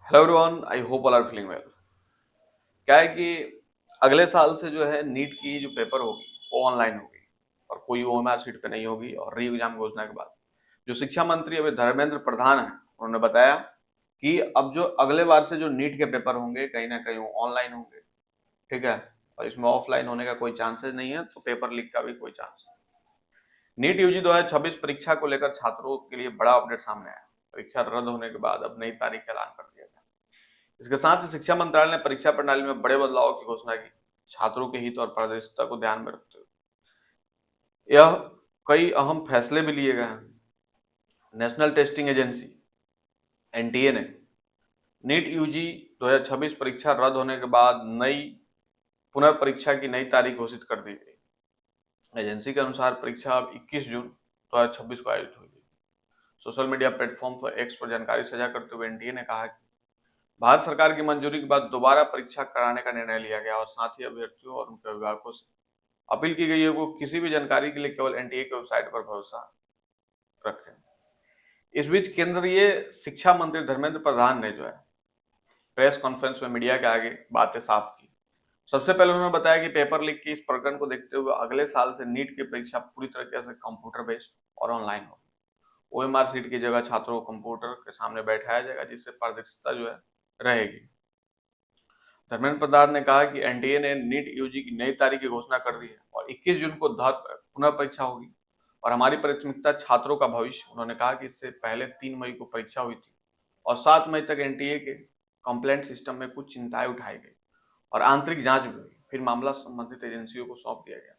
Hello everyone, I hope all are feeling well. क्या है कि अगले साल से जो है नीट की जो पेपर होगी वो ऑनलाइन होगी और कोई ओएमआर शीट पे नहीं होगी। और री एग्जाम घोषणा के बाद जो शिक्षा मंत्री अभी धर्मेंद्र प्रधान है उन्होंने बताया कि अब जो अगले बार से जो नीट के पेपर होंगे कहीं ना कहीं वो ऑनलाइन होंगे। ठीक है, और इसमें ऑफलाइन होने का कोई चांसेस नहीं है, तो पेपर लीक का भी कोई चांस नहीं। नीट यूजी 2026 परीक्षा को लेकर छात्रों के लिए बड़ा अपडेट सामने आया। परीक्षा रद्द होने के बाद अब नई तारीख का ऐलान कर दिया गया। इसके साथ ही शिक्षा मंत्रालय ने परीक्षा प्रणाली में बड़े बदलाव की घोषणा की, छात्रों के हित और पारदर्शिता को ध्यान में रखते हुए यह कई अहम फैसले भी लिए गए हैं। नेशनल टेस्टिंग एजेंसी एनटीए ने नीट यूजी 2026 परीक्षा रद्द होने के बाद नई पुनर्परीक्षा की नई तारीख घोषित कर दी गई। एजेंसी के अनुसार परीक्षा अब 21 जून 2026 को आयोजित होगी। सोशल मीडिया प्लेटफॉर्म पर एक्स पर जानकारी साझा करते हुए एनटीए ने कहा कि भारत सरकार की मंजूरी के बाद दोबारा परीक्षा कराने का निर्णय लिया गया और साथ ही अभ्यर्थियों और उनके अभिभावकों से अपील की गई है वो किसी भी जानकारी के लिए केवल एनटीए की वेबसाइट पर भरोसा रखें। इस बीच केंद्रीय शिक्षा मंत्री धर्मेंद्र प्रधान ने जो है प्रेस कॉन्फ्रेंस में मीडिया के आगे बातें साफ की। सबसे पहले उन्होंने बताया कि पेपर लीक के इस प्रकरण को देखते हुए अगले साल से नीट की परीक्षा पूरी तरीके से कंप्यूटर बेस्ड और ऑनलाइन होगी। ओएमआर सीट की जगह छात्रों को कंप्यूटर के सामने बैठाया जाएगा, जिससे पारदर्शिता जो है रहेगी। धर्मेंद्र प्रधान ने कहा कि एनटीए ने नीट यूजी की नई तारीख की घोषणा कर दी है और 21 जून को पुनः परीक्षा होगी और हमारी प्राथमिकता छात्रों का भविष्य। उन्होंने कहा कि इससे पहले 3 मई को परीक्षा हुई थी और 7 मई तक एनटीए के कंप्लेंट सिस्टम में कुछ चिंताएं उठाई गई और आंतरिक जांच भी हुई। फिर मामला संबंधित एजेंसियों को सौंप दिया गया,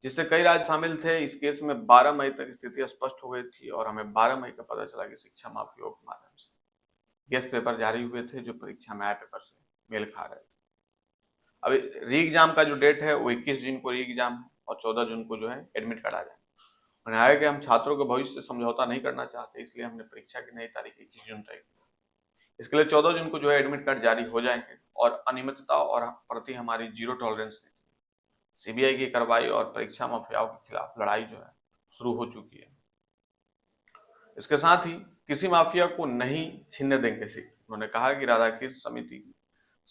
जिससे कई राज्य शामिल थे। इस केस में 12 मई तक स्थिति स्पष्ट हो गई थी और हमें 12 मई का पता चला कि शिक्षा माफियाओं के माध्यम से गेस्ट पेपर जारी हुए थे जो परीक्षा में आए पेपर से मेल खा रहे थे। अभी री एग्जाम का जो डेट है वो 21 जून को री एग्जाम है और 14 जून को जो है एडमिट कार्ड आ जाए। उन्होंने आया कि हम छात्रों के भविष्य से समझौता नहीं करना चाहते, इसलिए हमने परीक्षा की नई तारीख 21 जून तय की। इसके लिए 14 जून को जो है एडमिट कार्ड जारी हो जाएंगे और अनियमितता और प्रति हमारी जीरो टॉलरेंस नीति, सीबीआई की कार्रवाई और परीक्षा माफियाओं के खिलाफ लड़ाई जो है शुरू हो चुकी है। इसके साथ ही किसी माफिया को नहीं छीनने देंगे सीट। उन्होंने कहा कि राधाकृष्ण समिति की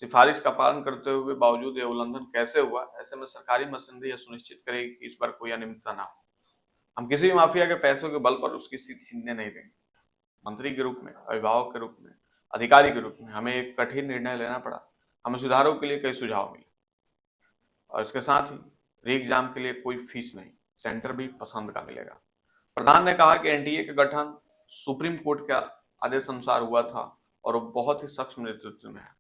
सिफारिश का पालन करते हुए बावजूद ये उल्लंघन कैसे हुआ, ऐसे में सरकारी मशीनरी यह सुनिश्चित करेगी कि इस बार कोई अनियमितता ना हो। हम किसी भी माफिया के पैसों के बल पर उसकी सीट छीनने नहीं देंगे। मंत्री के रूप में, अभिभावक के रूप में, अधिकारी के रूप में हमें एक कठिन निर्णय लेना पड़ा। हमें सुधारों के लिए कई सुझाव मिले और इसके साथ ही री एग्जाम के लिए कोई फीस नहीं, सेंटर भी पसंद का मिलेगा। प्रधान ने कहा कि एनटीए का गठन सुप्रीम कोर्ट के आदेश अनुसार हुआ था और वो बहुत ही सक्षम नेतृत्व में है।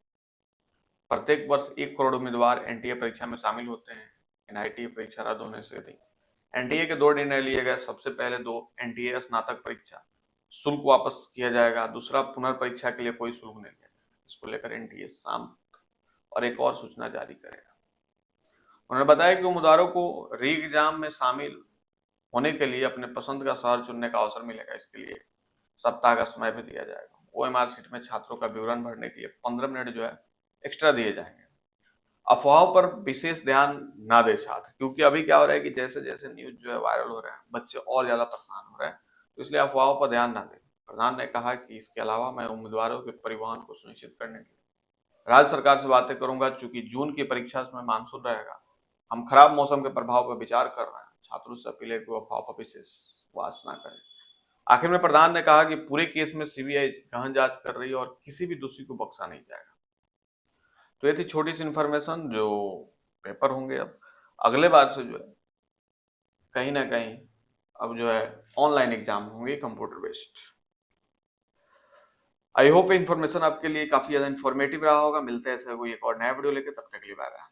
प्रत्येक वर्ष 1 करोड़ उम्मीदवार एनटीए परीक्षा में शामिल होते हैं। एनआईटी परीक्षा रद्द होने से अधिक एनटीए के 2 निर्णय लिए गए। सबसे पहले 2 एनटीए स्नातक परीक्षा शुल्क वापस किया जाएगा, दूसरा पुनर्परीक्षा के लिए कोई शुल्क नहीं लिया। इसको लेकर एनटीए शाम और एक और सूचना जारी करेगा। उन्होंने बताया कि उम्मीदवारों को री एग्जाम में शामिल होने के लिए अपने पसंद का शहर चुनने का अवसर मिलेगा। इसके लिए सप्ताह का समय भी दिया जाएगा। ओएमआर सीट में छात्रों का विवरण भरने के लिए 15 मिनट जो है एक्स्ट्रा दिए जाएंगे। अफवाहों पर विशेष ध्यान ना दे छात्र, क्योंकि अभी क्या हो रहा है कि जैसे जैसे न्यूज जो है वायरल हो रहे हैं, बच्चे और ज्यादा परेशान हो रहे हैं, तो इसलिए अफवाहों पर ध्यान ना दें। प्रधान ने कहा कि इसके अलावा मैं उम्मीदवारों के परिवहन को सुनिश्चित करने के लिए राज्य सरकार से बातें करूंगा। चूंकि जून की परीक्षा में मानसून रहेगा, हम खराब मौसम के प्रभाव पर विचार कर रहे हैं। छात्रों से अपील है कि वो अफवाह पर विश्वास ना करें। आखिर में प्रधान ने कहा कि पूरे केस में सीबीआई गहन जांच कर रही है और किसी भी दोषी को बख्शा नहीं जाएगा। तो ये थी छोटी सी इन्फॉर्मेशन। जो पेपर होंगे अब अगले बार से जो है कहीं ना कहीं अब जो है ऑनलाइन एग्जाम होंगे, computer based. I hope information आपके लिए काफी ज्यादा इन्फॉर्मेटिव रहा होगा। मिलते हैं ऐसे कोई एक और नया वीडियो लेके, तब तक के लिए बाय बाय।